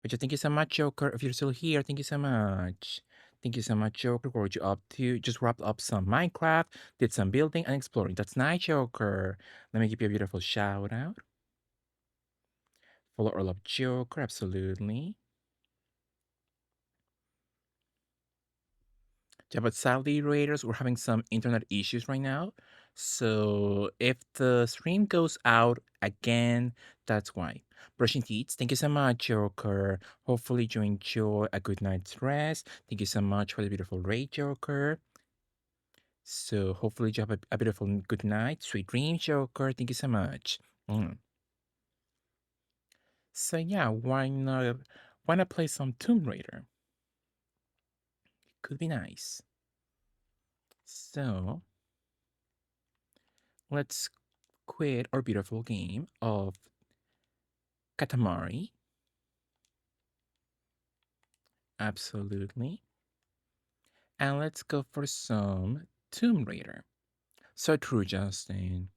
But thank you so much, Joker. If you're still here, thank you so much. Thank you so much, Joker. What were you up to? Just wrapped up some Minecraft, did some building and exploring. That's nice, Joker. Let me give you a beautiful shout out. Follow or love Joker, absolutely. Yeah, but sadly, Raiders, we're having some internet issues right now. So if the stream goes out again, that's why. Brushing teeth, thank you so much, Joker. Hopefully you enjoy a good night's rest. Thank you so much for the beautiful raid, Joker. So hopefully you have a beautiful good night. Sweet dreams, Joker. Thank you so much. Mm. So yeah, why not play some Tomb Raider? Could be nice. So let's quit our beautiful game of Katamari. Absolutely. And let's go for some Tomb Raider. So true, Justin.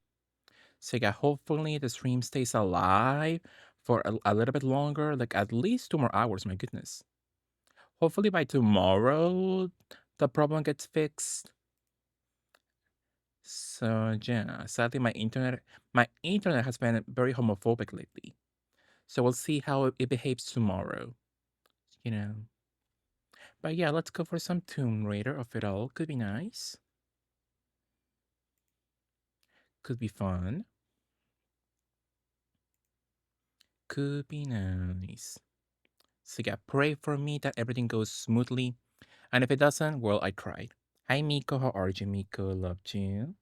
So yeah, hopefully the stream stays alive for a little bit longer, like at least 2 more hours, my goodness. Hopefully by tomorrow the problem gets fixed. So yeah, sadly my internet has been very homophobic lately. So we'll see how it behaves tomorrow, you know. But yeah, let's go for some Tomb Raider of it all. Could be nice. Could be fun. Could be nice. So yeah, pray for me that everything goes smoothly. And if it doesn't, well, I tried. Hi Miko, how are you, Miko? Loved you.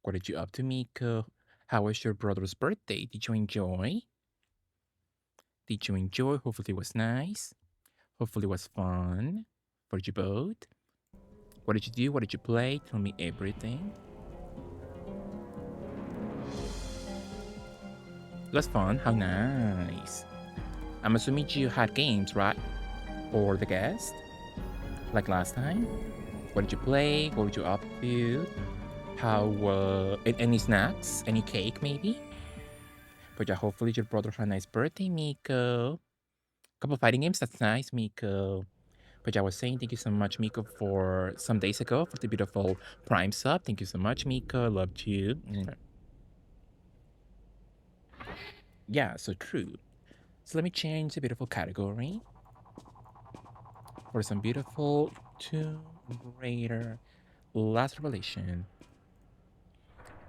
What did you up to, Miko? How was your brother's birthday? Did you enjoy? Did you enjoy? Hopefully it was nice. Hopefully it was fun for you both. What did you do? What did you play? Tell me everything. It was fun. How nice. I'm assuming you had games, right? For the guest? Like last time? What did you play? What were you up to? How, any snacks? Any cake, maybe? But yeah, hopefully your brother had a nice birthday, Miko. Couple fighting games, that's nice, Miko. But yeah, I was saying thank you so much, Miko, for some days ago for the beautiful Prime sub. Thank you so much, Miko. Loved you. Yeah, so true. So let me change the beautiful category for some beautiful Tomb Raider Last Revelation.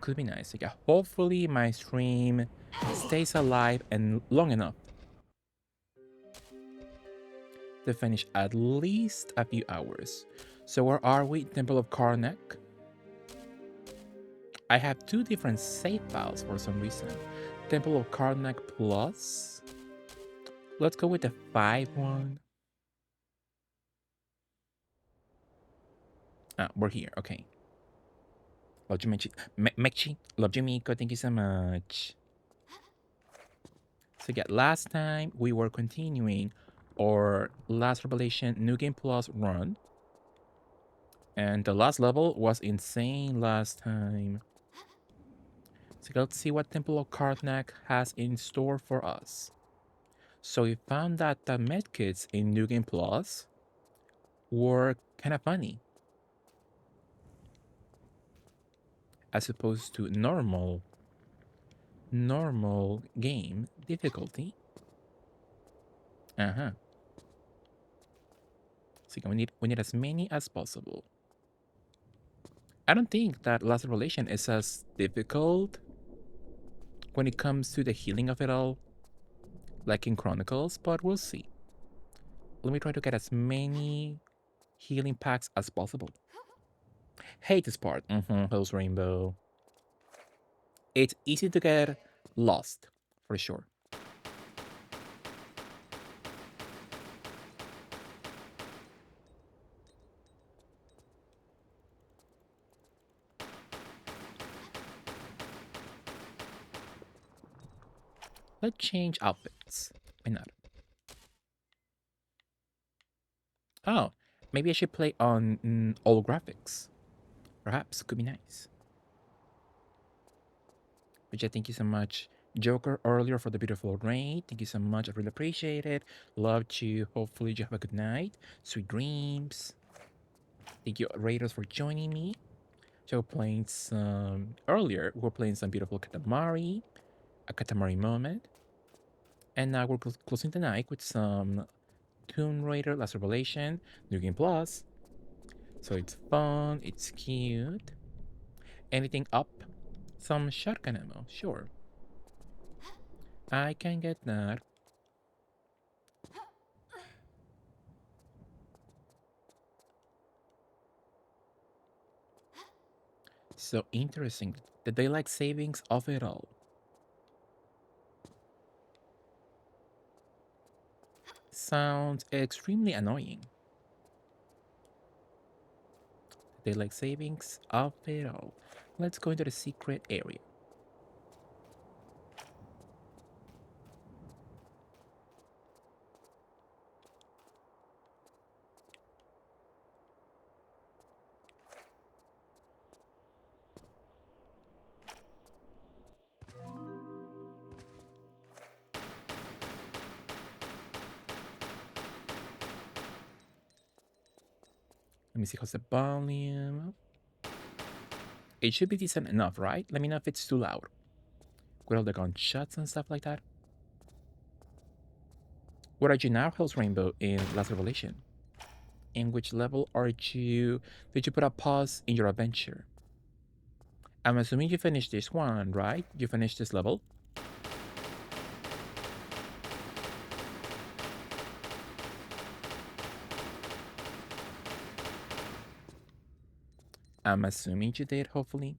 Could be nice. So yeah, hopefully my stream stays alive and long enough to finish at least a few hours. So where are we? Temple of Karnak. I have two different save files for some reason. Temple of Karnak Plus. Let's go with the 5 one. We're here. Okay. Love you, Mechi. Love you, Miko. Thank you so much. So yeah, last time we were continuing our Last Revelation New Game Plus run. And the last level was insane last time. So let's see what Temple of Karnak has in store for us. So we found that the medkits in New Game Plus were kind of funny. As opposed to normal game difficulty. Uh-huh. So we need as many as possible. I don't think that Last Revelation is as difficult when it comes to the healing of it all, like in Chronicles, but we'll see. Let me try to get as many healing packs as possible. Hate this part. Hills Rainbow. It's easy to get lost, for sure. Let's change outfits. Why not? Oh, maybe I should play on all graphics. Perhaps could be nice. But yeah, thank you so much, Joker earlier for the beautiful rain. Thank you so much. I really appreciate it. Love you. Hopefully you have a good night. Sweet dreams. Thank you, Raiders, for joining me. So playing some earlier, we were playing some beautiful Katamari, a Katamari moment. And now we're closing the night with some Tomb Raider Last Revelation, New Game Plus. So it's fun, it's cute. Anything up? Some shotgun ammo, sure. I can get that. So interesting. The daylight savings of it all. Sounds extremely annoying. The daylight savings of it all. Let's go into the secret area. Let me see how's the volume. It should be decent enough, right? Let me know if it's too loud. With all the gunshots and stuff like that. What are you now, Hell's Rainbow, in Last Revelation? In which level are you? Did you put a pause in your adventure? I'm assuming you finished this one, right? You finished this level? I'm assuming you did, hopefully.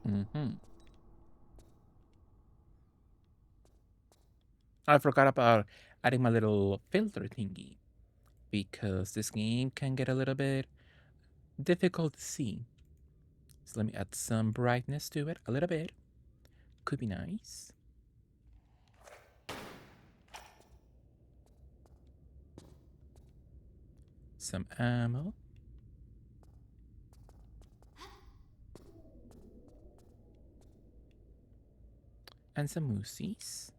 Mm-hmm. I forgot about adding my little filter thingy because this game can get a little bit difficult to see. So let me add some brightness to it a little bit. Could be nice. Some ammo. And some moosies.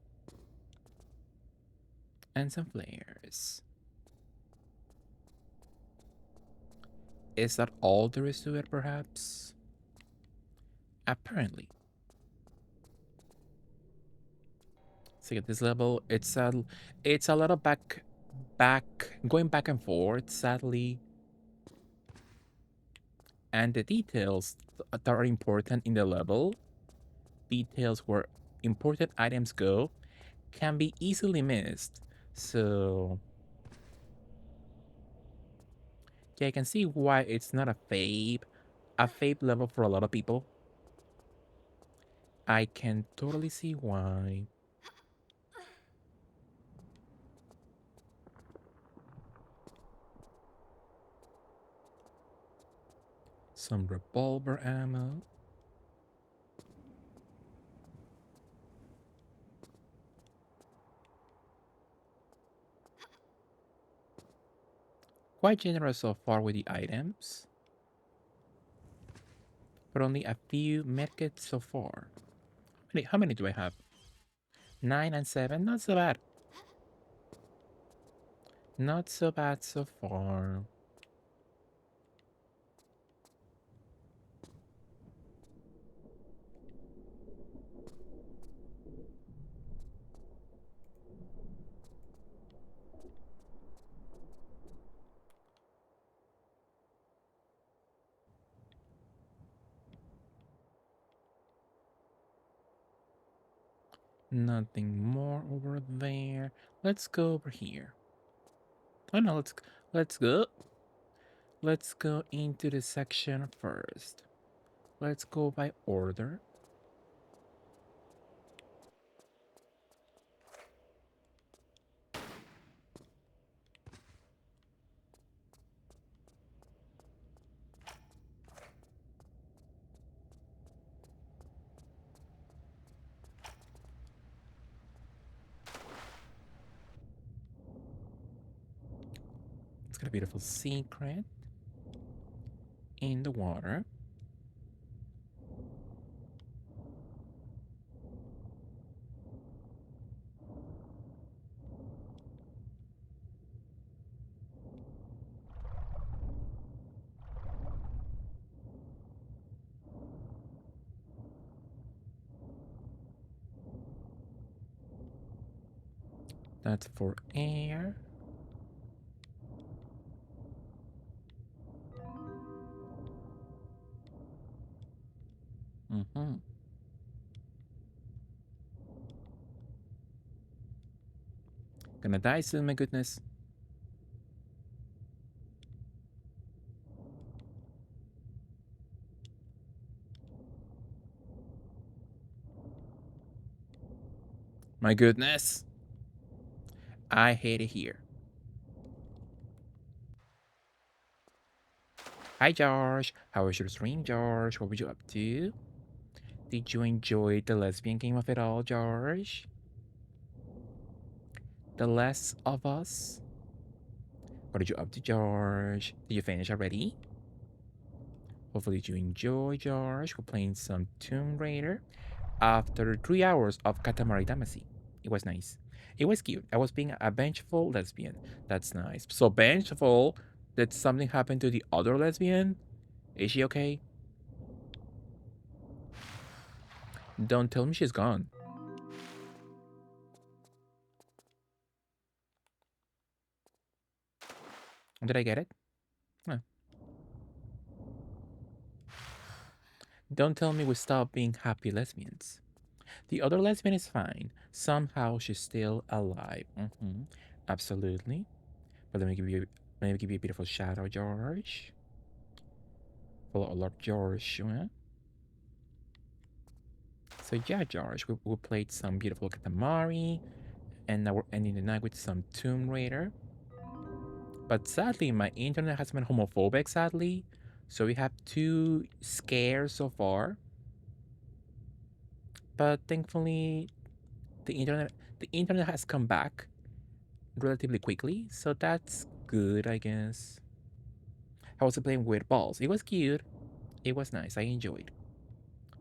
And some flares. Is that all there is to it, perhaps? Apparently. So at this level, it's a lot of going back and forth, sadly. And the details that are important in the level, details where important items go, can be easily missed. So yeah, I can see why it's not a fave level for a lot of people. I can totally see why. Some revolver ammo. Quite generous so far with the items, but only a few medkits so far. How many do I have? 9 and 7, not so bad. Not so bad so far. Nothing more over there. Let's go over here. Oh no, let's go. Let's go into the section first. Let's go by order. got a beautiful secret in the water. That's for air. Mm-hmm. Gonna die soon, my goodness. My goodness. I hate it here. Hi, Josh. How was your stream, Josh? What were you up to? Did you enjoy the lesbian game of it all, Josh? The Less of Us? What did you up to, Josh? Did you finish already? Hopefully you enjoy, Josh. We're playing some Tomb Raider after 3 hours of Katamari Damacy. It was nice. It was cute. I was being a vengeful lesbian. That's nice. So vengeful that something happened to the other lesbian? Is she okay? Don't tell me she's gone. Did I get it? Huh. Don't tell me we stopped being happy lesbians. The other lesbian is fine. Somehow she's still alive. Absolutely. But let me give you a beautiful shout out, George. Follow Lord George. Huh? So yeah, George, we played some beautiful Katamari, and now we're ending the night with some Tomb Raider. But sadly, my internet has been homophobic, sadly. So we have 2 scares so far. But thankfully, the internet the internet has come back relatively quickly, so that's good, I guess. I was playing with balls. It was cute. It was nice. I enjoyed.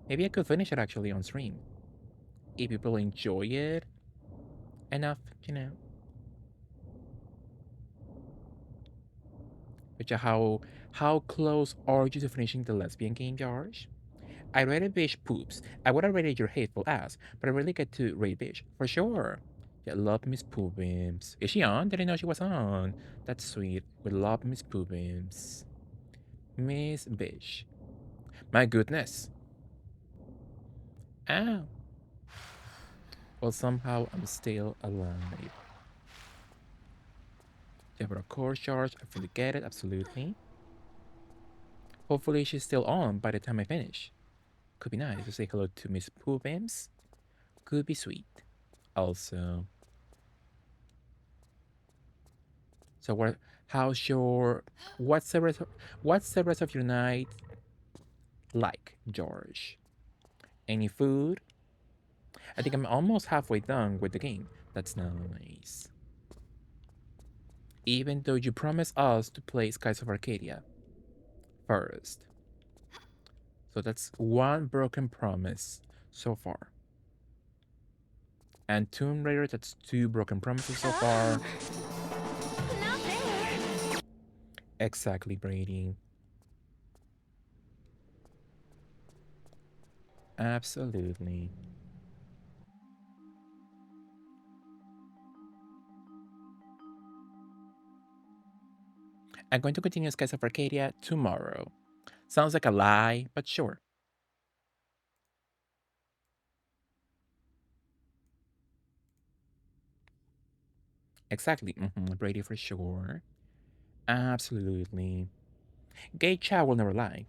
Maybe I could finish it actually on stream. If people enjoy it enough, you know. But yeah, how close are you to finishing the lesbian game, George? I rated Bish poops. I would have rated your hateful ass, but I really get to rate Bish for sure. Yeah, love Miss Poobims. Is she on? Didn't know she was on. That's sweet. We love Miss Poobims. Miss Bish. My goodness. Ow. Well, somehow I'm still alive. Yeah, but of course, George, I fully get it, absolutely. Hopefully she's still on by the time I finish. Could be nice to say hello to Miss Poobims. Could be sweet. Also. So what how's your what's the rest of your night like, George? Any food? I think I'm almost halfway done with the game. That's nice. Even though you promised us to play Skies of Arcadia first. So that's one broken promise so far. And Tomb Raider, that's 2 broken promises so far. Exactly, Brady. Absolutely. I'm going to continue Skies of Arcadia tomorrow. Sounds like a lie, but sure. Exactly. Brady for sure. Absolutely. Gay Chow will never lie.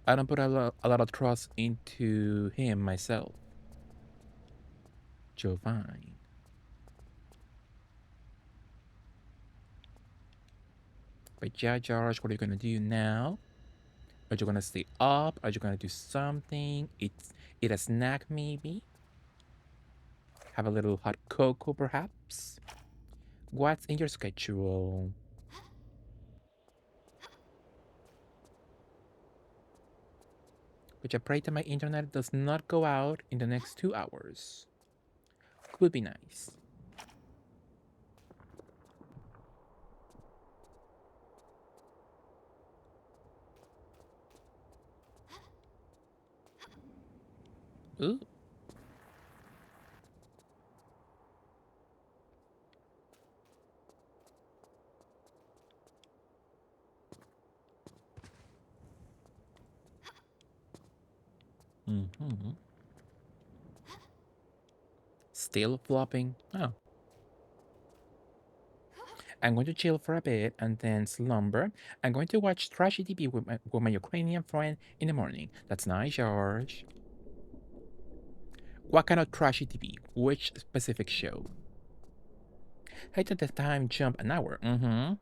I don't put a lot of trust into him myself. Jovine. But yeah, George, what are you gonna do now? Are you gonna stay up? Are you gonna do something? Eat a snack maybe? Have a little hot cocoa perhaps? What's in your schedule? Which I pray that my internet does not go out in the next 2 hours. Could be nice. Ooh. Mm-hmm. Still flopping. Oh. I'm going to chill for a bit and then slumber. I'm going to watch trashy TV with my Ukrainian friend in the morning. That's nice, George. What kind of trashy TV? Which specific show? Hey, did the time jump an hour? Mm-hmm.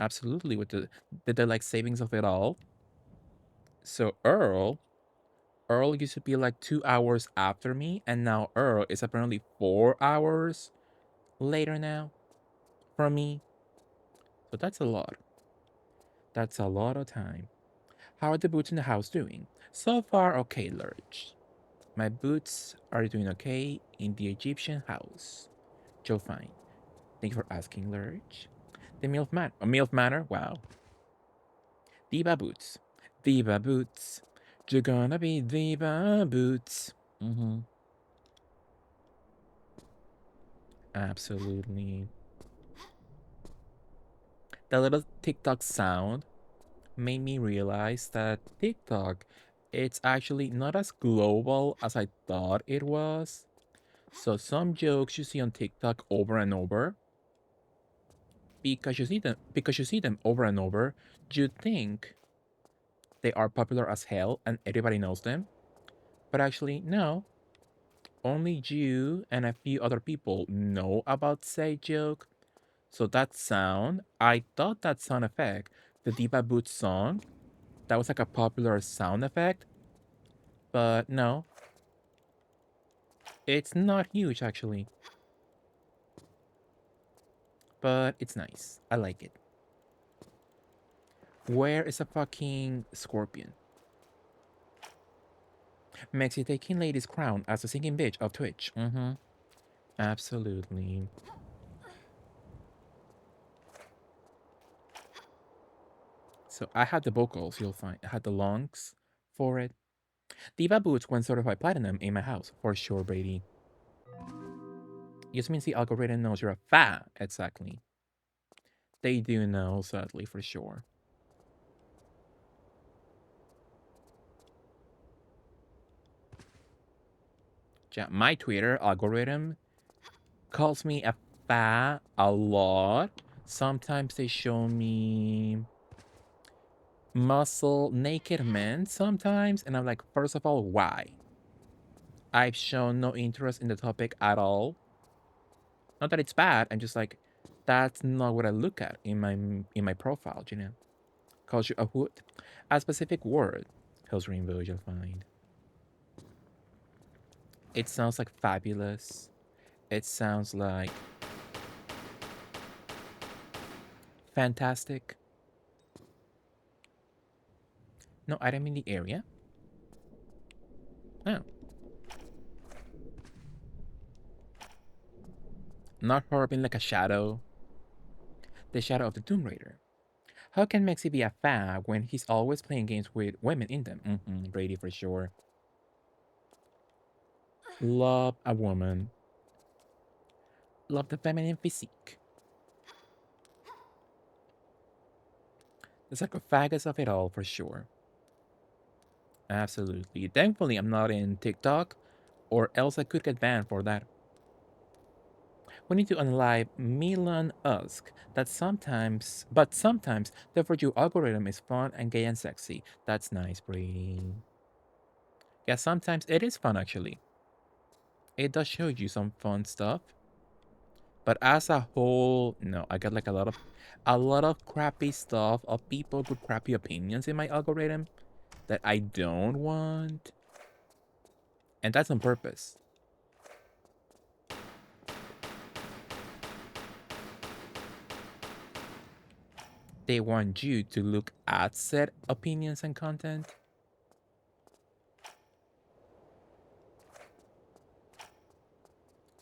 Absolutely, with the like savings of it all. So Earl used to be like 2 hours after me, and now Earl is apparently 4 hours later now from me. So that's a lot. That's a lot of time. How are the boots in the house doing? So far, okay, Lurch. My boots are doing okay in the Egyptian house. Joe fine. Thank you for asking, Lurch. The MILF Manor? Wow. Diva boots. Diva boots. You're gonna be diva boots. Mm-hmm. Absolutely. The little TikTok sound made me realize that TikTok, it's actually not as global as I thought it was. So some jokes you see on TikTok over and over, because you see them over and over, you think they are popular as hell and everybody knows them. But actually, no. Only you and a few other people know about said joke. So that sound, I thought that sound effect, the Diva Boots song, that was like a popular sound effect. But no, it's not huge actually. But it's nice. I like it. Where is a fucking scorpion? Mexi taking lady's crown as a singing bitch of Twitch. Mm-hmm. Absolutely. So I had the vocals, you'll find. I had the lungs for it. Diva Boots went certified platinum in my house, for sure, Brady. Just means the algorithm knows you're a fat, exactly. They do know, sadly, for sure. Yeah, my Twitter algorithm calls me a fat a lot. Sometimes they show me muscle naked men sometimes, and I'm like, first of all, why? I've shown no interest in the topic at all. Not that it's bad. I'm just like, that's not what I look at in my profile. You know, calls you a hood, a specific word. Hills Rainbow, you'll find. It sounds like fabulous. It sounds like fantastic. No item in the area. Oh, not her being like a shadow. The shadow of the Tomb Raider. How can Mexi be a fag when he's always playing games with women in them? Brady for sure. Love a woman. Love the feminine physique. The sarcophagus of it all for sure. Absolutely. Thankfully, I'm not in TikTok, or else I could get banned for that. We need to unalive Milan Usk. But sometimes the For You algorithm is fun and gay and sexy. That's nice, Brady. Yeah, sometimes it is fun actually. It does show you some fun stuff. But as a whole, no, I got like a lot of crappy stuff of people with crappy opinions in my algorithm that I don't want. And that's on purpose. they want you to look at said opinions and content.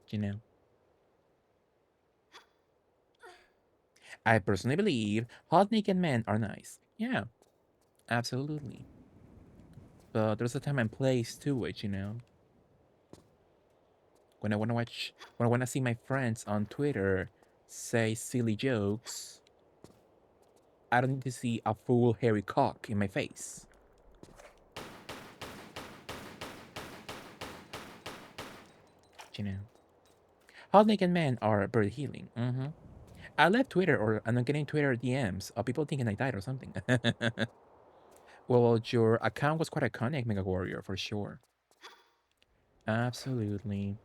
You know, I personally believe hot naked men are nice. Yeah, absolutely. But there's a time and place to it, you know. When I wanna watch, when I wanna see my friends on Twitter say silly jokes, I don't need to see a full hairy cock in my face. You know, hot naked men are very healing. I left Twitter, or I'm not getting Twitter DMs of people thinking I died or something. Well, your account was quite iconic, Mega Warrior, for sure. Absolutely.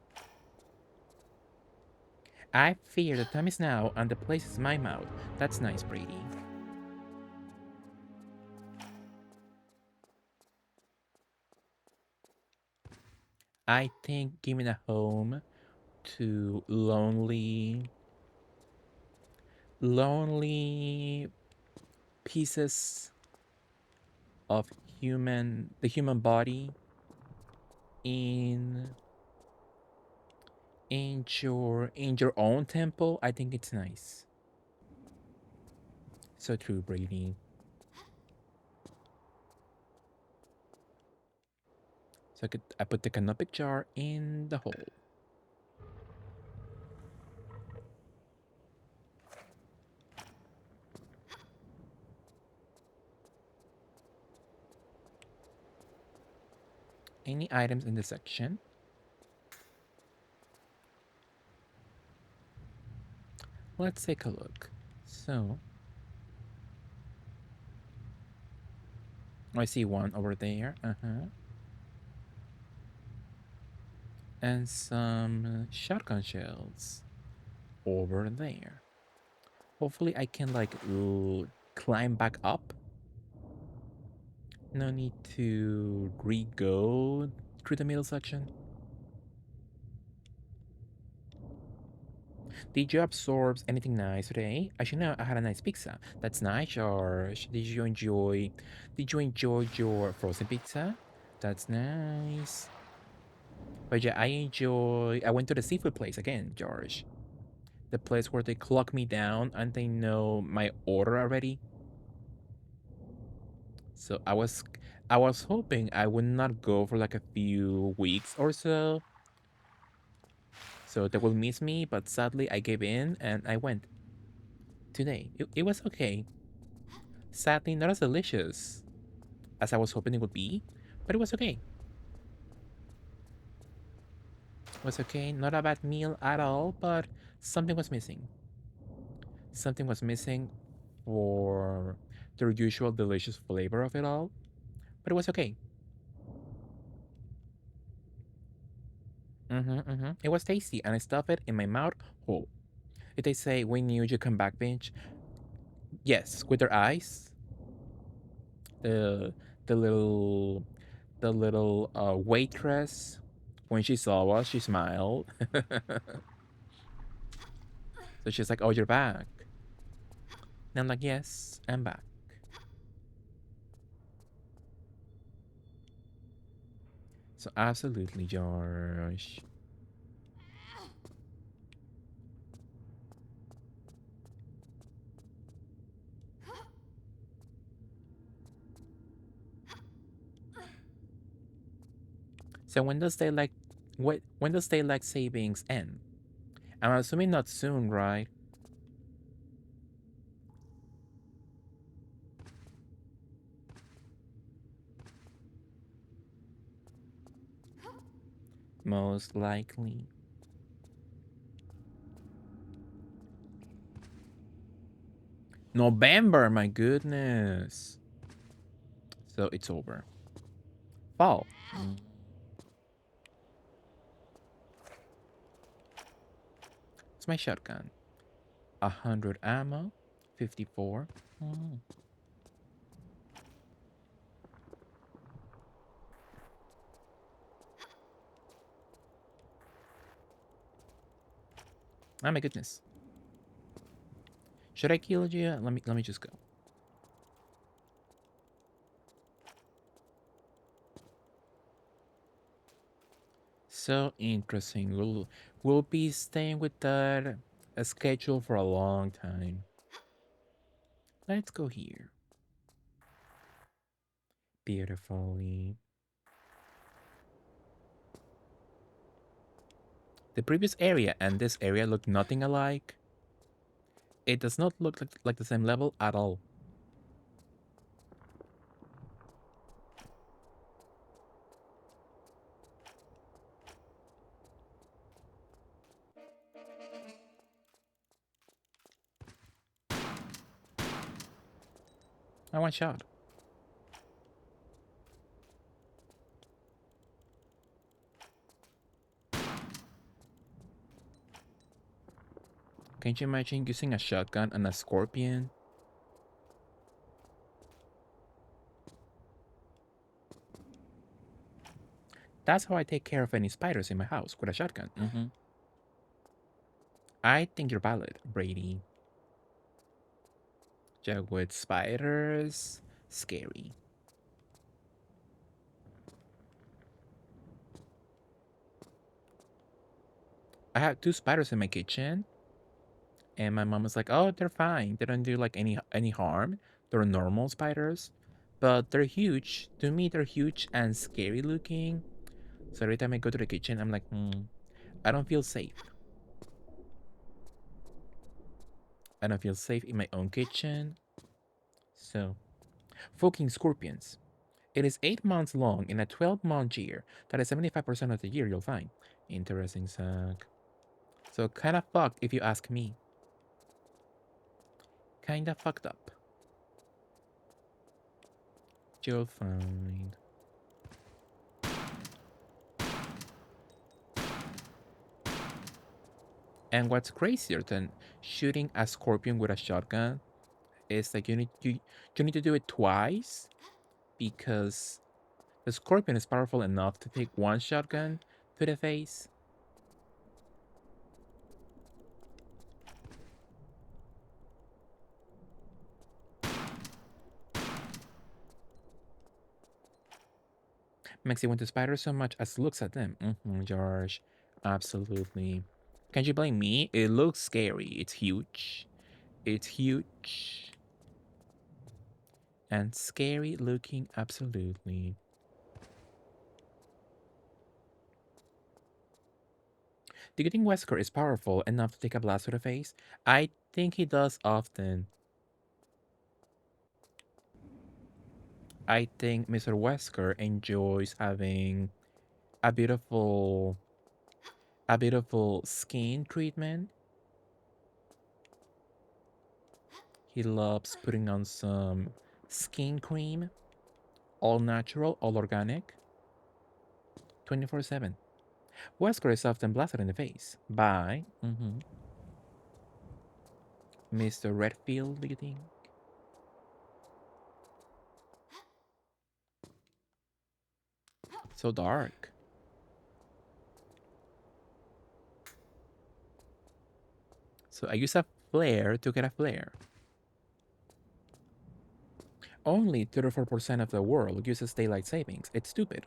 I fear the time is now and the place is my mouth. That's nice, Brady. I think giving a home to lonely pieces of the human body in in your own temple, I think it's nice. So true, Brady. So I put the canopic jar in the hole. Any items in the section? Let's take a look. So, I see one over there. And some shotgun shells over there. Hopefully I can like climb back up. No need to re-go through the middle section. Did you absorb anything nice today? As you know, I had a nice pizza. That's nice, George. Did you enjoy your frozen pizza? That's nice. But yeah, I went to the seafood place again, George. The place where they clock me down and they know my order already. So I was hoping I would not go for like a few weeks or so. So they will miss me, but sadly I gave in and I went today. It was okay. Sadly, not as delicious as I was hoping it would be, but it was okay. It was okay. Not a bad meal at all, but something was missing. Something was missing for the usual delicious flavor of it all, but it was okay. It was tasty, and I stuffed it in my mouth whole. Did they say we knew you come back, bitch? Yes, with their eyes. The the little waitress, when she saw us, she smiled. So she's like, "Oh, you're back." And I'm like, "Yes, I'm back." So absolutely, Josh. So when does daylight savings end? I'm assuming not soon, right? Most likely. November, my goodness. So it's over. Fall. It's my shotgun. 100 ammo. 54. Mm. Oh my goodness. Should I kill you? Let me just go. So interesting. We'll be staying with that schedule for a long time. Let's go here. Beautifully. The previous area and this area look nothing alike. It does not look like the same level at all. I one shot. Can you imagine using a shotgun and a scorpion? That's how I take care of any spiders in my house, with a shotgun. I think you're valid, Brady. Joke with spiders, scary. I have 2 spiders in my kitchen, and my mom was like, "Oh, they're fine. They don't do like any harm. They're normal spiders, but they're huge. To me, they're huge and scary looking. So every time I go to the kitchen, I'm like, I don't feel safe. I don't feel safe in my own kitchen. So, fucking scorpions. It is 8 months long in a 12-month year. That is 75% of the year you'll find. Interesting suck. So kinda fucked if you ask me. Kinda fucked up. You'll find. And what's crazier than shooting a scorpion with a shotgun is like you need to do it twice because the scorpion is powerful enough to take one shotgun to the face. Makes you want to spider so much as looks at them. George. Absolutely. Can't you blame me? It looks scary. It's huge. It's huge. And scary looking, absolutely. Do you think Wesker is powerful enough to take a blast to the face? I think he does often. I think Mr. Wesker enjoys having a beautiful skin treatment. He loves putting on some skin cream, all natural, all organic, 24/7. Wesker is often blasted in the face by Mr. Redfield, do you think? So dark. So I use a flare to get a flare. Only 34% of the world uses daylight savings. It's stupid.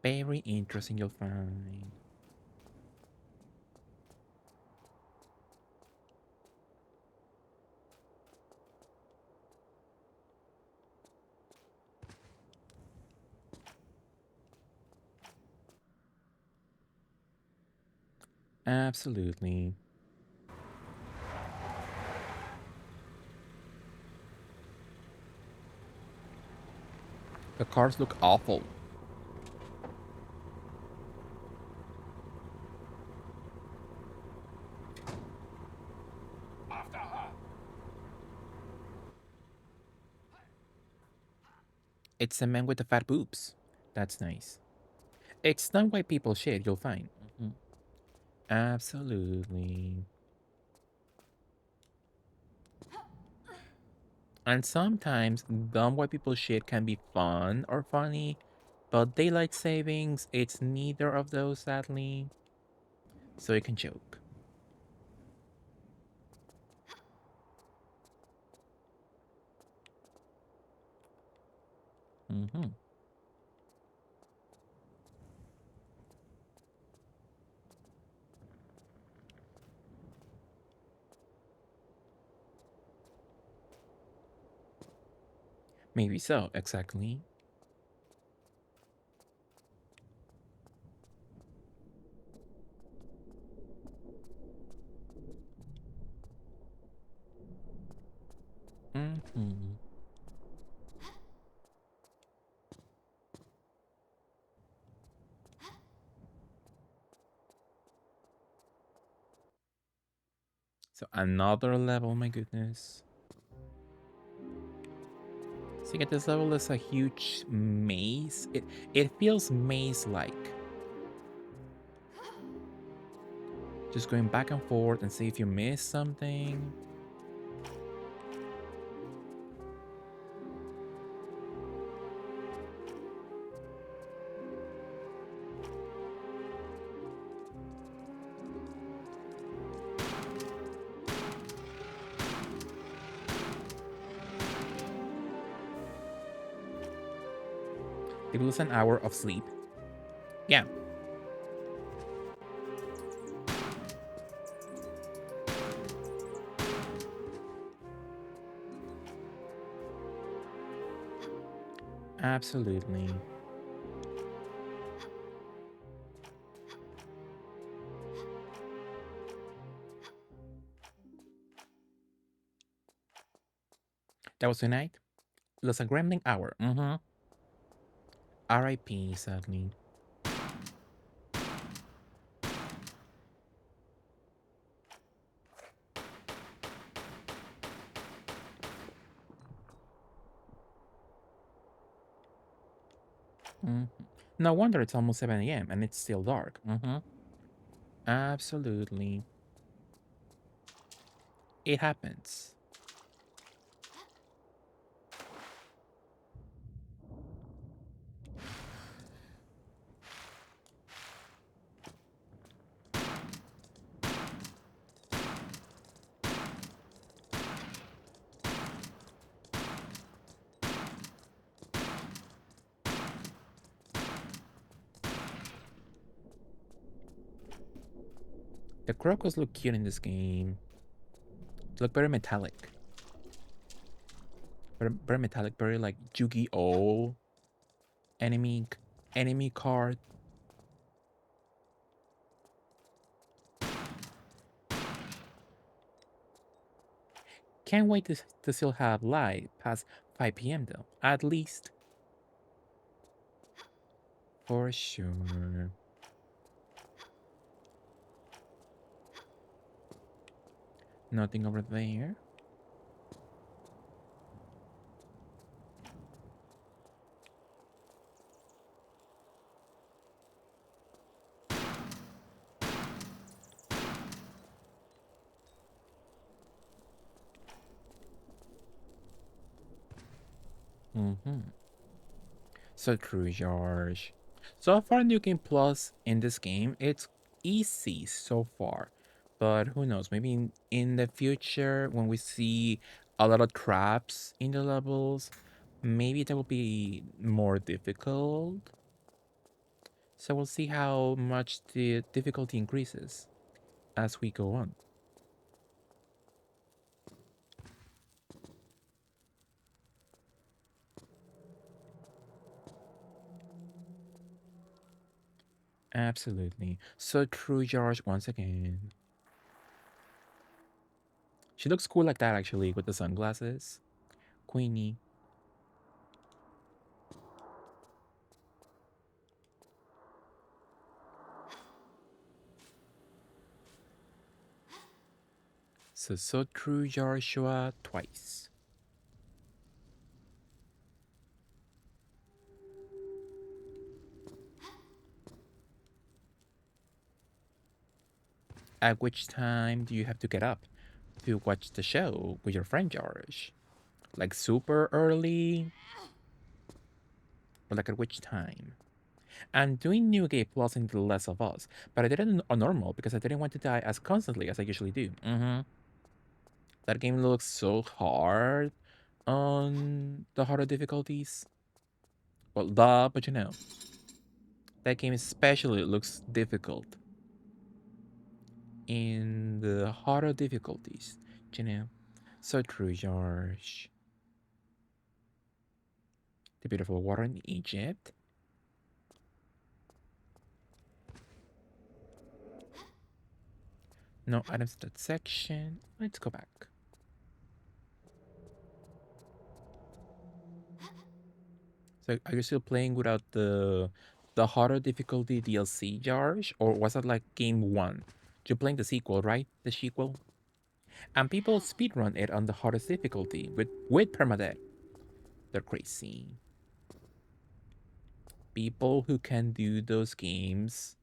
Very interesting, you'll find. Absolutely. The cars look awful. It's a man with the fat boobs. That's nice. It's not why people shade, you'll find. Absolutely. And sometimes dumb white people shit can be fun or funny, but daylight savings, it's neither of those, sadly. So you can joke. Mm-hmm. Maybe so, exactly. Mm-hmm. So another level, my goodness. See, at this level is a huge maze. It feels maze-like. Just going back and forth and see if you miss something. They lose an hour of sleep. Yeah, absolutely. That was tonight. Lost a gremlin hour. Mm-hmm. R.I.P. Sadly. Mm-hmm. No wonder it's almost 7 a.m. and it's still dark. Mm-hmm. Absolutely. It happens. The crocos look cute in this game. They look very metallic. Very metallic, very like Yu-Gi-Oh! Enemy enemy card. Can't wait to still have light past 5 p.m. though. At least. For sure. Nothing over there. Mm-hmm. So true, George. So far, New Game Plus in this game, it's easy so far. But who knows? Maybe in the future, when we see a lot of traps in the levels, maybe that will be more difficult. So we'll see how much the difficulty increases as we go on. Absolutely. So true, George, once again. She looks cool like that, actually, with the sunglasses. Queenie. So true, Joshua, twice. At which time do you have to get up to watch the show with your friend George? Like super early? Or like at which time? I'm doing New Game Plus in The Last of Us, but I did it on normal because I didn't want to die as constantly as I usually do. Mm-hmm. That game looks so hard on the harder difficulties. Well, duh, but you know, that game especially looks difficult in the harder difficulties, you know. So true, George. The beautiful water in Egypt. No items in that section. Let's go back. So are you still playing without the harder difficulty DLC, George? Or was that like game one? You're playing the sequel, right? The sequel? And people speedrun it on the hardest difficulty with permadeath. They're crazy. People who can do those games,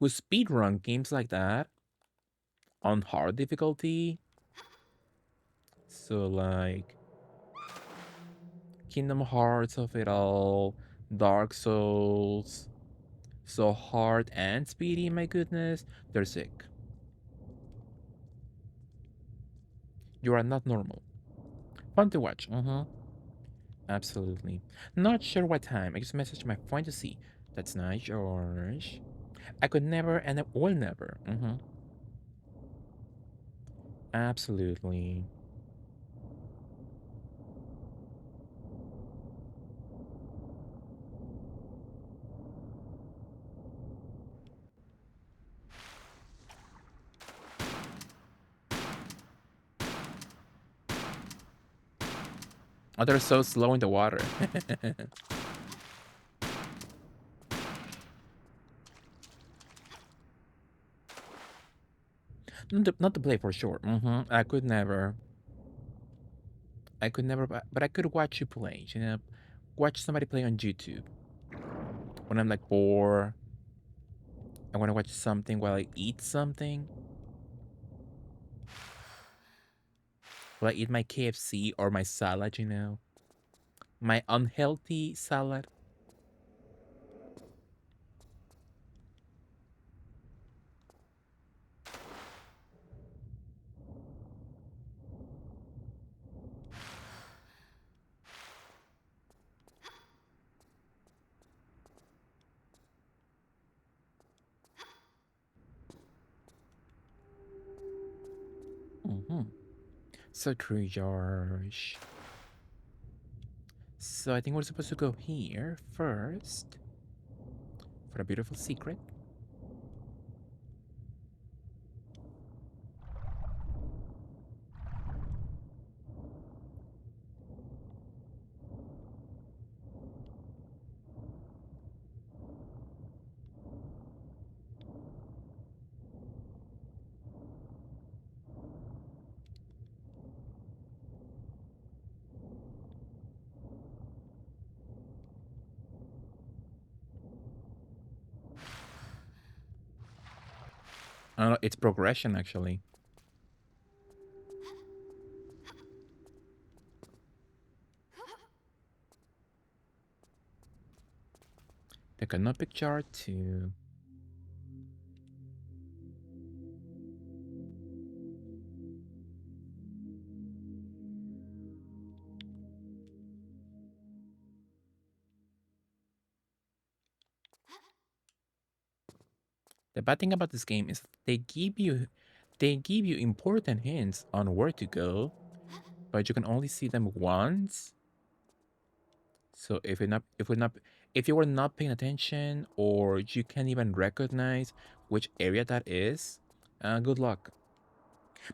who speedrun games like that on hard difficulty. So like Kingdom Hearts of it all, Dark Souls, so hard and speedy, my goodness, they're sick. You are not normal. Fun to watch. Absolutely. Not sure what time. I just messaged my phone to see. That's nice, George. I could never and I will never. Absolutely. Oh, they're so slow in the water. Not to play for sure. I could never. I could never, but I could watch you play. You know, watch somebody play on YouTube. When I'm like bored, I want to watch something while I eat something. While I eat my KFC or my salad, you know, my unhealthy salad. hmm So true, George. So I think we're supposed to go here first for a beautiful secret. It's progression actually. The canopic chart too. The bad thing about this game is they give you important hints on where to go, but you can only see them once. So if you were not paying attention or you can't even recognize which area that is, good luck.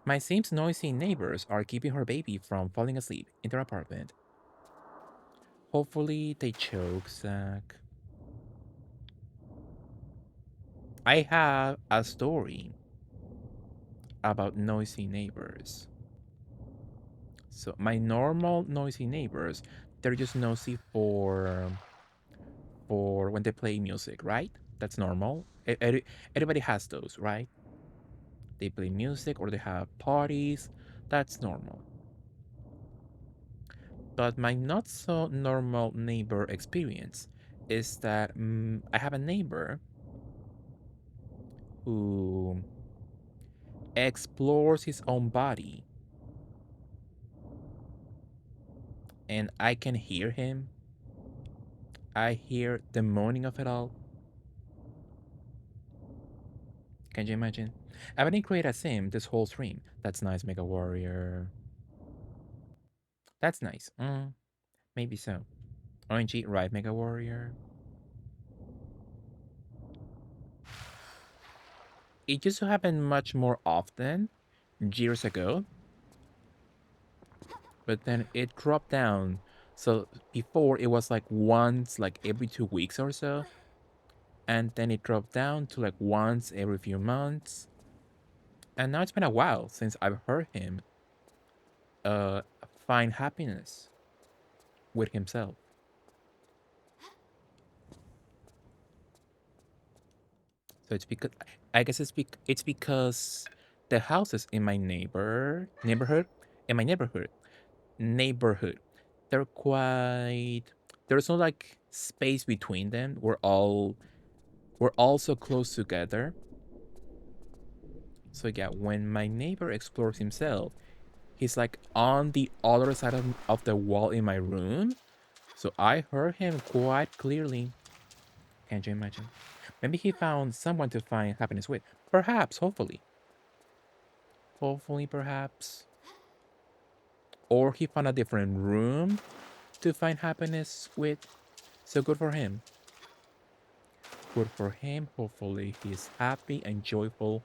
My seems noisy neighbors are keeping her baby from falling asleep in their apartment. Hopefully they choke, Zach. I have a story about noisy neighbors. So my normal noisy neighbors, they're just noisy for when they play music, right? That's normal. Everybody has those, right? They play music or they have parties. That's normal. But my not so normal neighbor experience is that I have a neighbor who explores his own body and I can hear him. I hear the moaning of it all. Can you imagine? I didn't create a sim this whole stream. That's nice, Mega Warrior. That's nice. Maybe so. ONG, right, Mega Warrior? It used to happen much more often years ago, but then it dropped down. So before it was like once like every 2 weeks or so, and then it dropped down to like once every few months. And now it's been a while since I've heard him uh find happiness with himself. So it's because I guess it's because the houses in my neighborhood, they're quite there's no like space between them. We're all so close together. So yeah, when my neighbor explores himself, he's like on the other side of the wall in my room. So I heard him quite clearly. Can't you imagine? Maybe he found someone to find happiness with. Perhaps, hopefully. Hopefully, perhaps. Or he found a different room to find happiness with. So good for him. Good for him. Hopefully, he's happy and joyful.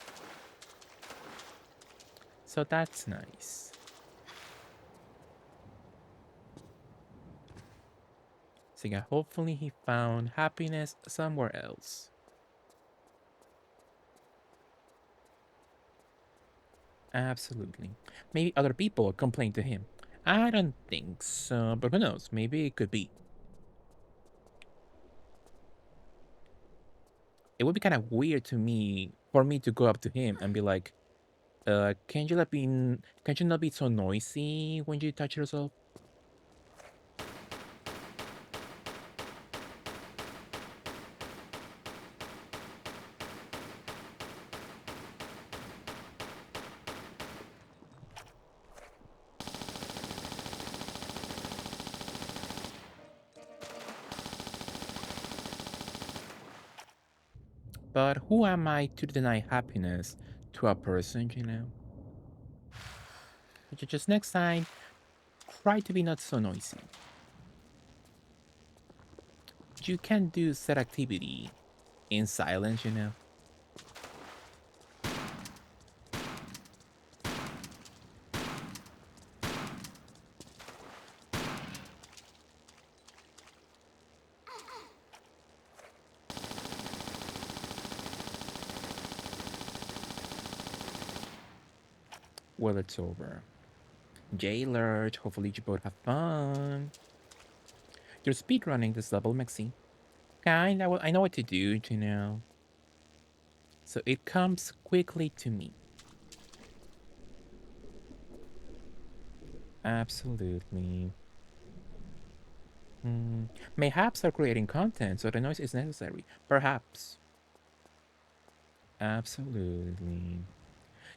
So that's nice. So yeah, hopefully he found happiness somewhere else. Absolutely. Maybe other people complain to him. I don't think so, but who knows? Maybe it could be. It would be kind of weird to me for me to go up to him and be like, can you not be so noisy when you touch yourself? But who am I to deny happiness to a person, you know? Just next time, try to be not so noisy. You can do set activity in silence, you know? Well, it's over. Jailers, hopefully you both have fun. You're speedrunning this level, Maxi. Kinda, well, I know what to do, you know? So it comes quickly to me. Absolutely. Mayhaps are creating content, so the noise is necessary. Perhaps. Absolutely.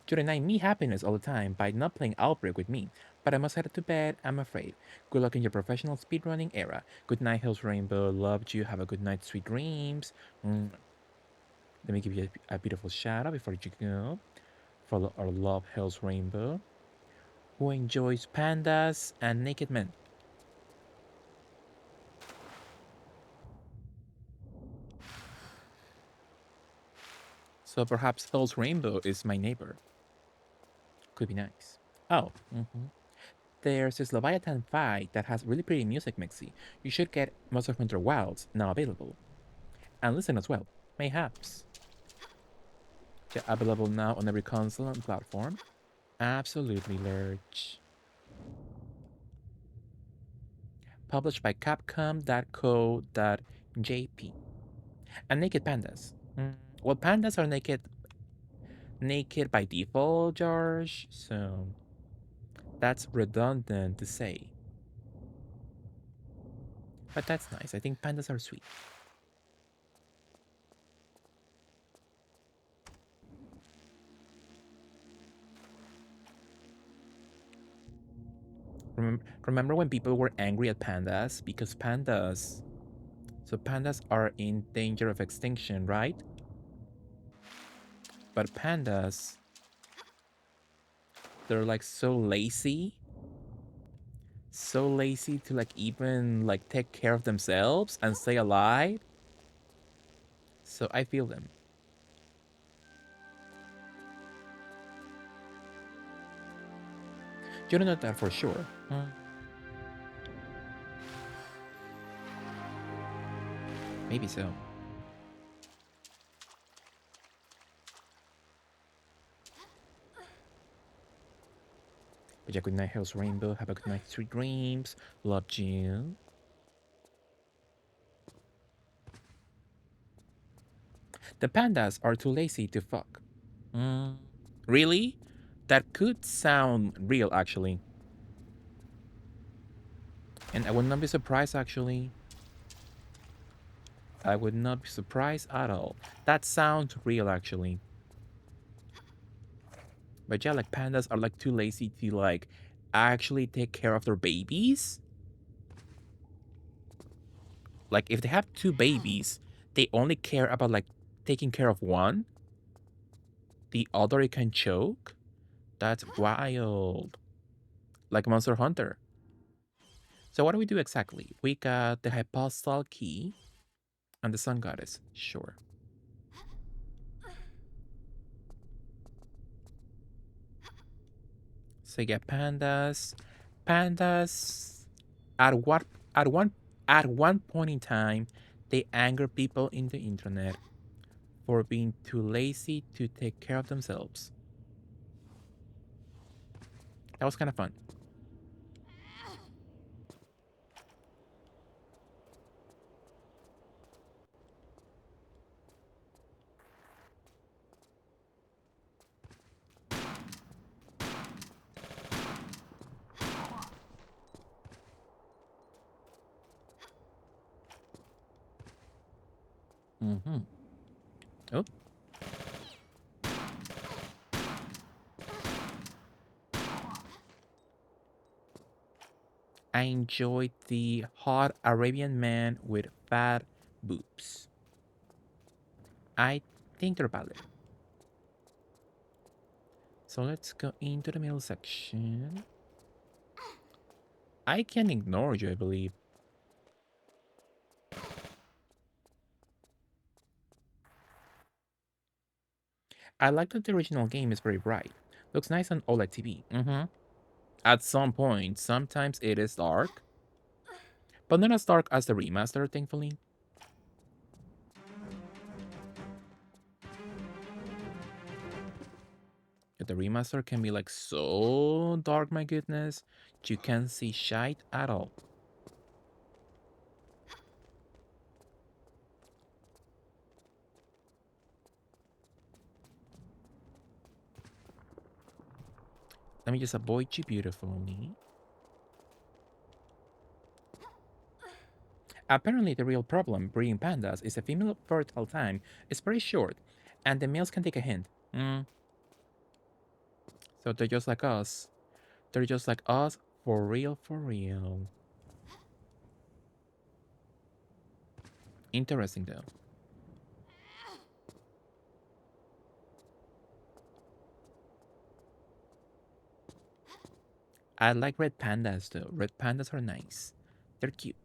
You deny me happiness all the time by not playing Outbreak with me. But I must head to bed, I'm afraid. Good luck in your professional speedrunning era. Good night, Hills Rainbow. Loved you. Have a good night, sweet dreams. Let me give you a beautiful shout out before you go. For our love, Hills Rainbow, who enjoys pandas and naked men. So perhaps Hills Rainbow is my neighbor. Could be nice. Oh, there's this Leviathan fight that has really pretty music, Mixie. You should get Monster Hunter Wilds now available. And listen as well. Mayhaps. Yeah, available now on every console and platform. Absolutely, Lurch. Published by Capcom.co.jp. And naked pandas. Well, pandas are naked by default, George. So that's redundant to say. But that's nice. I think pandas are sweet. Remember when people were angry at pandas because pandas So pandas are in danger of extinction, right? But pandas, they're like so lazy. So lazy to like even like take care of themselves and stay alive. So I feel them. You don't know that for sure. Maybe so. But yeah, good night, Hell's Rainbow. Have a good night, sweet dreams. Loved you. The pandas are too lazy to fuck. Really? That could sound real, actually. And I would not be surprised, actually. I would not be surprised at all. That sounds real, actually. But yeah, like pandas are like too lazy to like actually take care of their babies. Like if they have two babies, they only care about like taking care of one. The other it can choke. That's wild. Like Monster Hunter. So what do we do exactly? We got the hypostal key and the sun goddess. Sure. So you get pandas. Pandas at what at one point in time they anger people in the internet for being too lazy to take care of themselves. That was kind of fun. Mm-hmm. Oh, I enjoyed the hot Arabian man with fat boobs. I think they're valid. So let's go into the middle section. I can ignore you, I believe. I like that the original game is very bright. Looks nice on OLED TV. At some point, sometimes it is dark, but not as dark as the remaster, thankfully. The remaster can be like so dark, my goodness, you can't see shite at all. Let me just avoid you beautifully. Apparently, the real problem breeding pandas is the female fertile time is very short, and the males can take a hint. So they're just like us. They're just like us, for real, for real. Interesting though. I like red pandas though. Red pandas are nice. They're cute.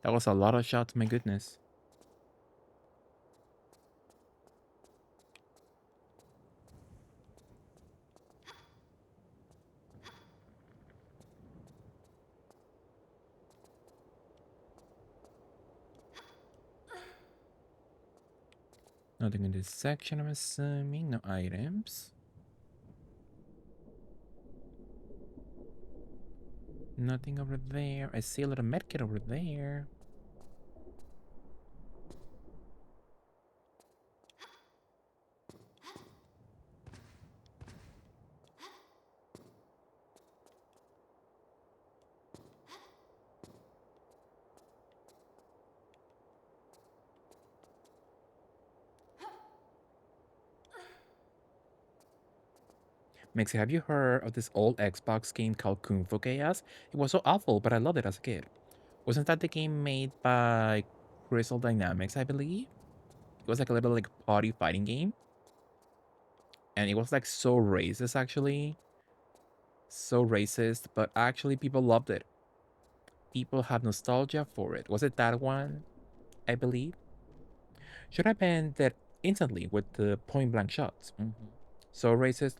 That was a lot of shots, my goodness. Nothing in this section, I'm assuming. No items. Nothing over there. I see a little medkit over there. Mixie, have you heard of this old Xbox game called Kung Fu Chaos? It was so awful, but I loved it as a kid. Wasn't that the game made by Crystal Dynamics, I believe? It was like a little like party fighting game. And it was like so racist actually. So racist, but actually people loved it. People have nostalgia for it. Was it that one? I believe. Should have been that instantly with the point blank shots. So racist.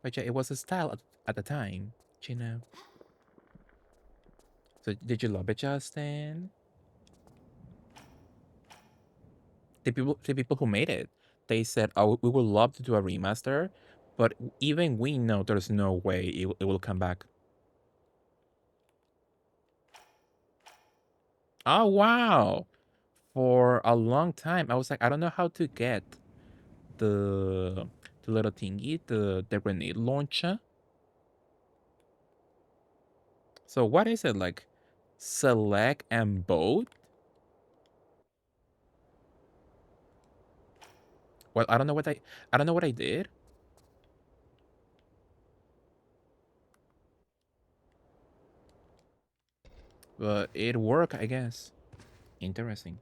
But yeah, it was a style at the time, you know. So did you love it, Justin? The people who made it, they said, "Oh, we would love to do a remaster, but even we know there's no way it will come back." Oh wow! For a long time, I was like, I don't know how to get the the little thingy, the grenade launcher. So what is it like? Select and boat? Well, I don't know what I did, but it worked, I guess. Interesting.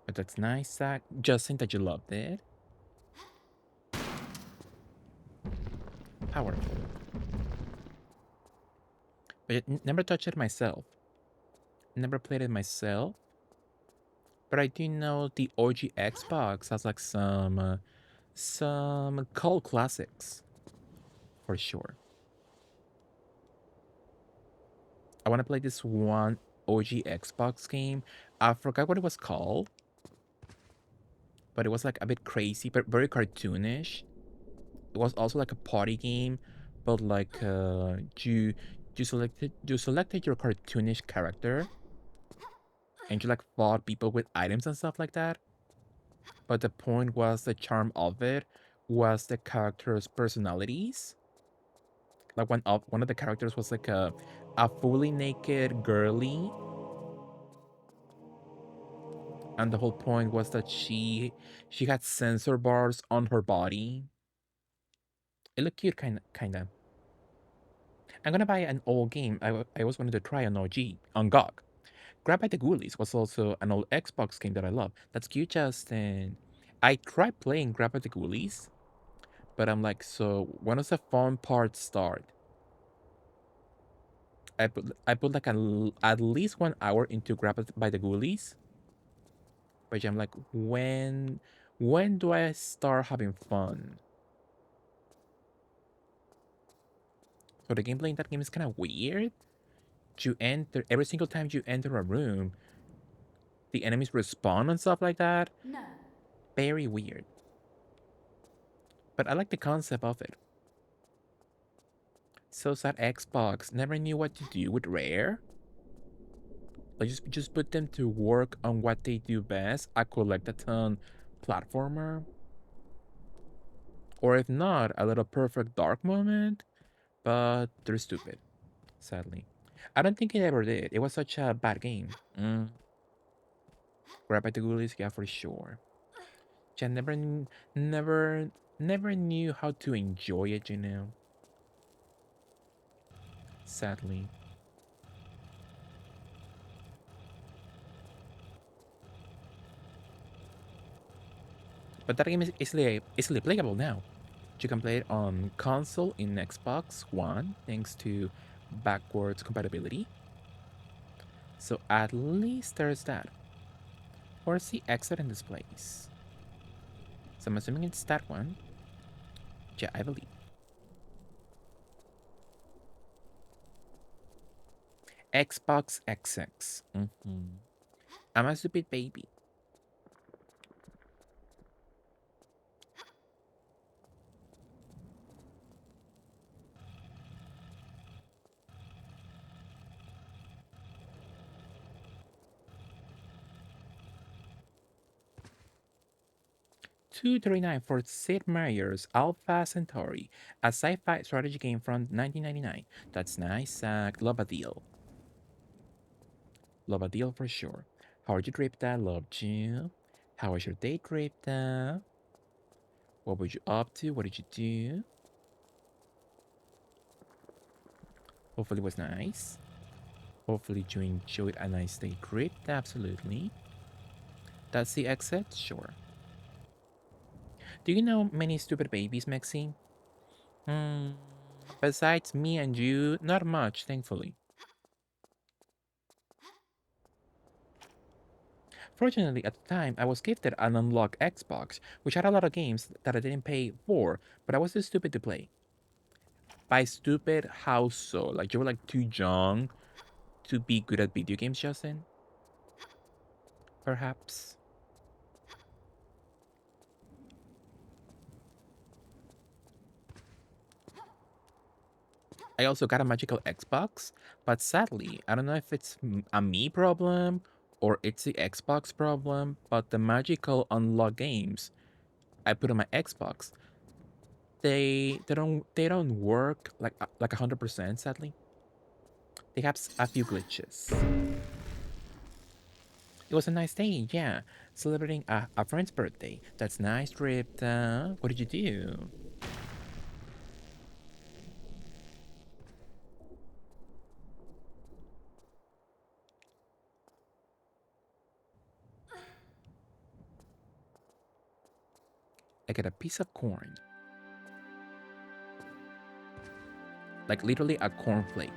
But that's nice, Zach. Justin, that you loved it. Powerful. But never touched it myself. Never played it myself. But I do know the OG Xbox has like some cult classics for sure. I want to play this one OG Xbox game. I forgot what it was called, but it was like a bit crazy, but very cartoonish. It was also like a party game, but like you selected your cartoonish character, and you like fought people with items and stuff like that. But the point was the charm of it was the characters' personalities. Like one of the characters was like a fully naked girly, and the whole point was that she had sensor bars on her body. It looked cute, kinda. I'm gonna buy an old game. I always wanted to try an OG on GOG. Grab by the Ghoulies was also an old Xbox game that I love. That's cute, Justin. I tried playing Grab by the Ghoulies, but I'm like, so when does the fun part start? I put like at least 1 hour into Grab by the Ghoulies, but I'm like, when do I start having fun? So the gameplay in that game is kind of weird. You enter every single time you enter a room, the enemies respawn and stuff like that. No. Very weird. But I like the concept of it. So sad Xbox never knew what to do with Rare. Like just put them to work on what they do best, a collect-a-ton platformer. Or if not, a little perfect dark moment. But they're stupid, sadly. I don't think it ever did. It was such a bad game. Grab by the Ghoulies, yeah, for sure. I never knew how to enjoy it, sadly. But that game is easily playable now. You can play it on console in Xbox One thanks to backwards compatibility. So at least there's that. Where's the exit in this place? So I'm assuming it's that one. Yeah, I believe. Xbox XX. I'm a stupid baby. 239 for Sid Meier's Alpha Centauri, a sci-fi strategy game from 1999. That's nice, Zach. Love a deal. Love a deal for sure. How are you, Dripta? Loved you. How was your date, Dripta? What were you up to? What did you do? Hopefully it was nice. Hopefully you enjoyed a nice day, Dripta. Absolutely. That's the exit? Sure. Do you know many stupid babies, Maxine? Hmm. Besides me and you, not much, thankfully. Fortunately, at the time, I was gifted an unlocked Xbox, which had a lot of games that I didn't pay for, but I was too stupid to play. By stupid, how so? Like, you were like too young to be good at video games, Justin? Perhaps? I also got a magical Xbox, but sadly, I don't know if it's a me problem or it's the Xbox problem, but the magical unlock games I put on my Xbox, they don't work like 100%, sadly. They have a few glitches. It was a nice day, yeah. Celebrating a friend's birthday. That's nice, Trip. What did you do? I got a piece of corn. Like literally a cornflake.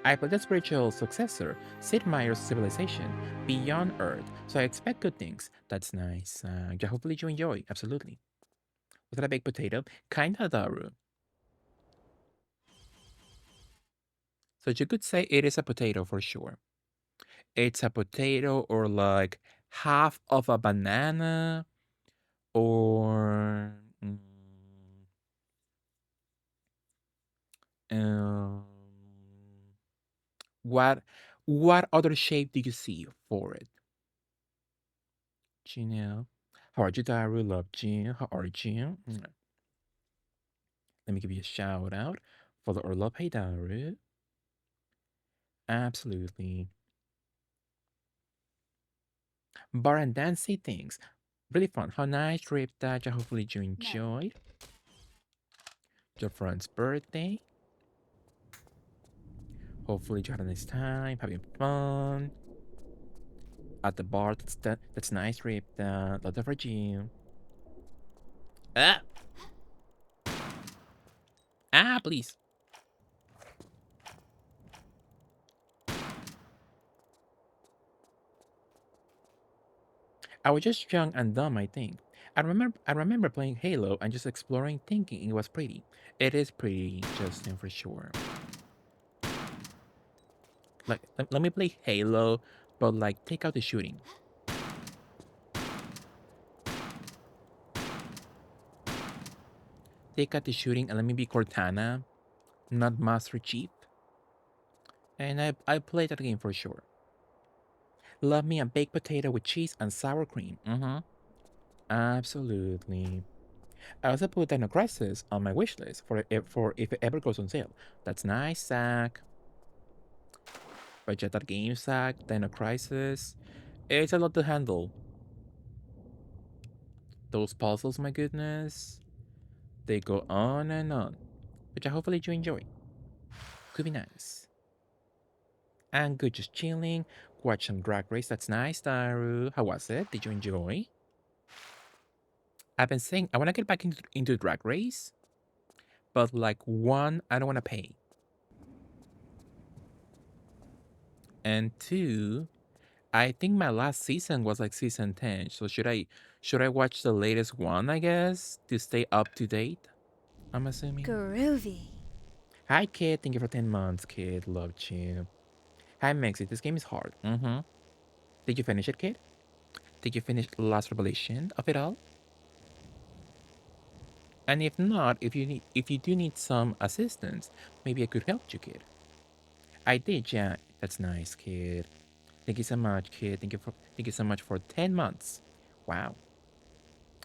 I played the spiritual successor, Sid Meier's Civilization, Beyond Earth, so I expect good things. That's nice. Yeah, hopefully you enjoy. Absolutely. Was that a baked potato? Kinda, Daru. So you could say it is a potato for sure. It's a potato or like half of a banana or um, what what other shape do you see for it? Do you know? How are you, Daru? Love you. How are you? Let me give you a shout out for the love. Hey, Daru. Absolutely. Bar and dancey things. Really fun. How nice trip that you hopefully you enjoyed. Your friend's birthday. Hopefully you had a nice time, having fun. At the bar, that's nice trip that. Love that for you. Ah! Ah, please. I was just young and dumb, I think. I remember playing Halo and just exploring thinking it was pretty. It is pretty, Justin, for sure. Like let me play Halo, but like take out the shooting. Take out the shooting and let me be Cortana, not Master Chief. And I played that game for sure. Love me a baked potato with cheese and sour cream. Mm-hmm. Absolutely. I also put Dino Crisis on my wish list for if it ever goes on sale. That's nice, Zach. Vegeta Game Zach, Dino Crisis. It's a lot to handle. Those puzzles, my goodness. They go on and on. Which I hopefully you enjoy. Could be nice. And good, just chilling. Watch some Drag Race. That's nice, Daru. How was it? Did you enjoy? I've been saying I want to get back into Drag Race, but like one, I don't want to pay, and two, I think my last season was like season 10. So Should I watch the latest one, I guess, to stay up to date? I'm assuming. Groovy. Hi, kid. Thank you for 10 months, kid. Loved you. Hi, Mexi. This game is hard. Mm-hmm. Did you finish it, kid? Did you finish Last Revelation of it all? And if not, if you do need some assistance, maybe I could help you, kid. I did, yeah. That's nice, kid. Thank you so much, kid. Thank you so much for 10 months. Wow.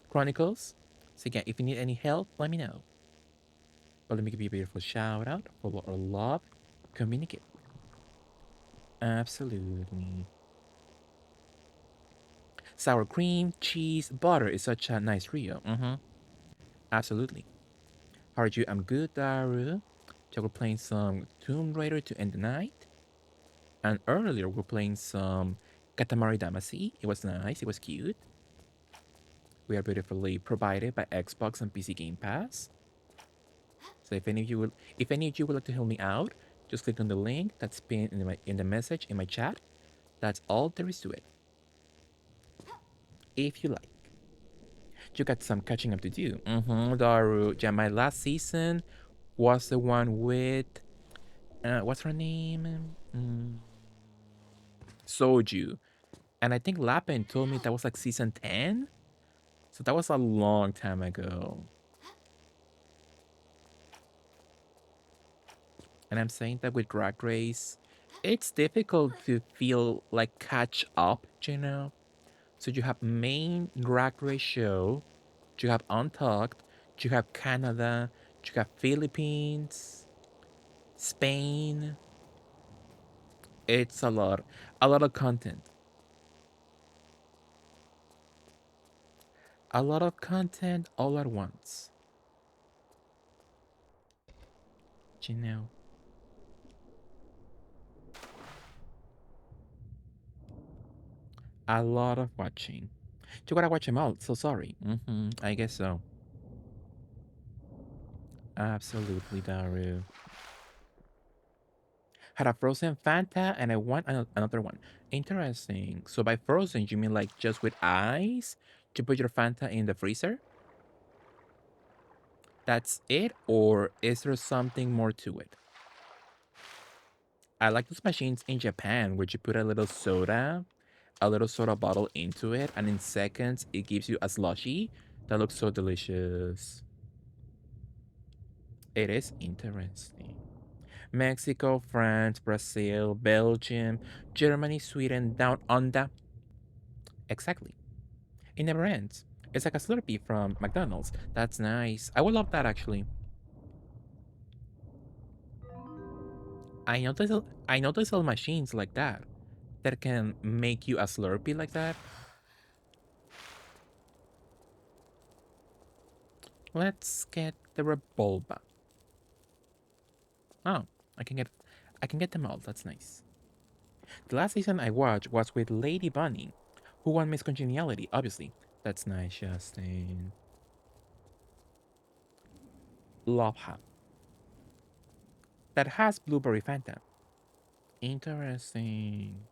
Chronicles. So yeah, if you need any help, let me know. But let me give you a beautiful shout out for our love. Communicate. Absolutely. Sour cream, cheese, butter is such a nice trio. Mm-hmm. Absolutely. How are you? I'm good, Daru. So we're playing some Tomb Raider to end the night. And earlier we're playing some Katamari Damacy. It was nice. It was cute. We are beautifully provided by Xbox and PC Game Pass. So if any of you would like to help me out, just click on the link that's pinned in the message in my chat. That's all there is to it. If you like. You got some catching up to do. Mm-hmm, Daru. Yeah, my last season was the one with what's her name? Soju. And I think Lappen told me that was like season 10. So that was a long time ago. And I'm saying that with Drag Race, it's difficult to feel like catch up, you know? So you have main Drag Race show, you have Untucked, you have Canada, you have Philippines, Spain. It's a lot of content. A lot of content all at once, you know? A lot of watching. You gotta watch them all, so sorry. I guess so. Absolutely, Daru. Had a frozen Fanta and I want another one. Interesting. So by frozen, you mean like just with ice? To put your Fanta in the freezer? That's it? Or is there something more to it? I like those machines in Japan where you put a little soda bottle into it, and in seconds it gives you a slushy that looks so delicious. It is interesting. Mexico, France, Brazil, Belgium, Germany, Sweden, down under. Exactly. It never ends. It's like a Slurpee from McDonald's. That's nice. I would love that actually. I know there's little machines like that that can make you a Slurpee like that. Let's get the Revolva. Oh, I can get I can get them all. That's nice. The last season I watched was with Lady Bunny, who won Miss Congeniality, obviously. That's nice, Justin. Love her. That has blueberry Fanta. Interesting.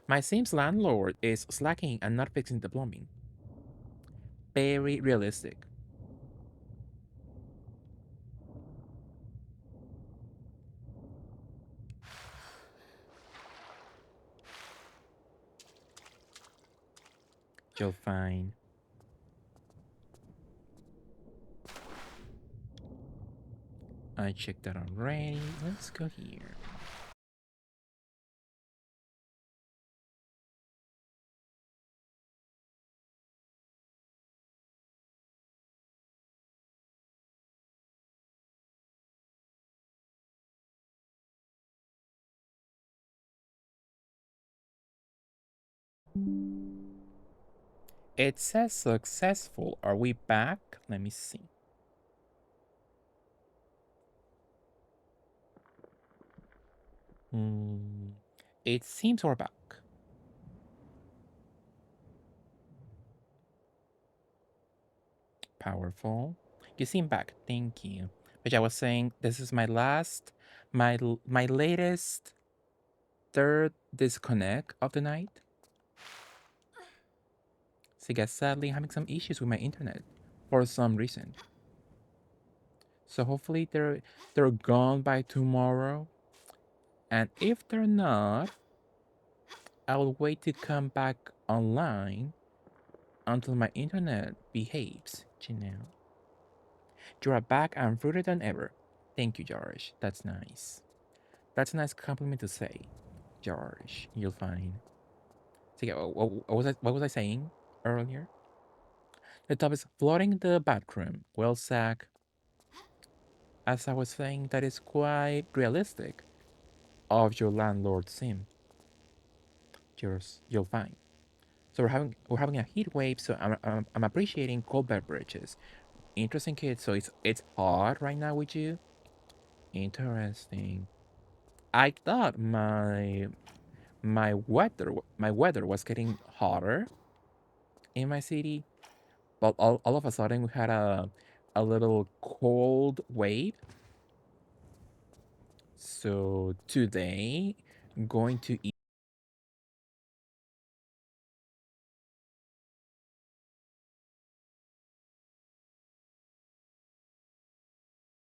My Sims landlord is slacking and not fixing the plumbing. Very realistic. You'll find. I checked that already. Let's go here. It says successful. Are we back? Let me see. Hmm. It seems we're back. Powerful. You seem back. Thank you. But I was saying this is my latest third disconnect of the night. So guess sadly having some issues with my internet for some reason. So hopefully they're gone by tomorrow. And if they're not, I'll wait to come back online until my internet behaves, you know. You are back and fruiter than ever. Thank you, George. That's nice. That's a nice compliment to say, George. You'll find. So yeah, what was I saying earlier? The top is flooding the bathroom. Well, Zach, as I was saying, that is quite realistic of your landlord sim. You'll find. So we're having a heat wave. So I'm appreciating cold beverages. Interesting, kids. So it's hot right now with you. Interesting. I thought my weather was getting hotter in my city, but all of a sudden we had a little cold wave. So today, going to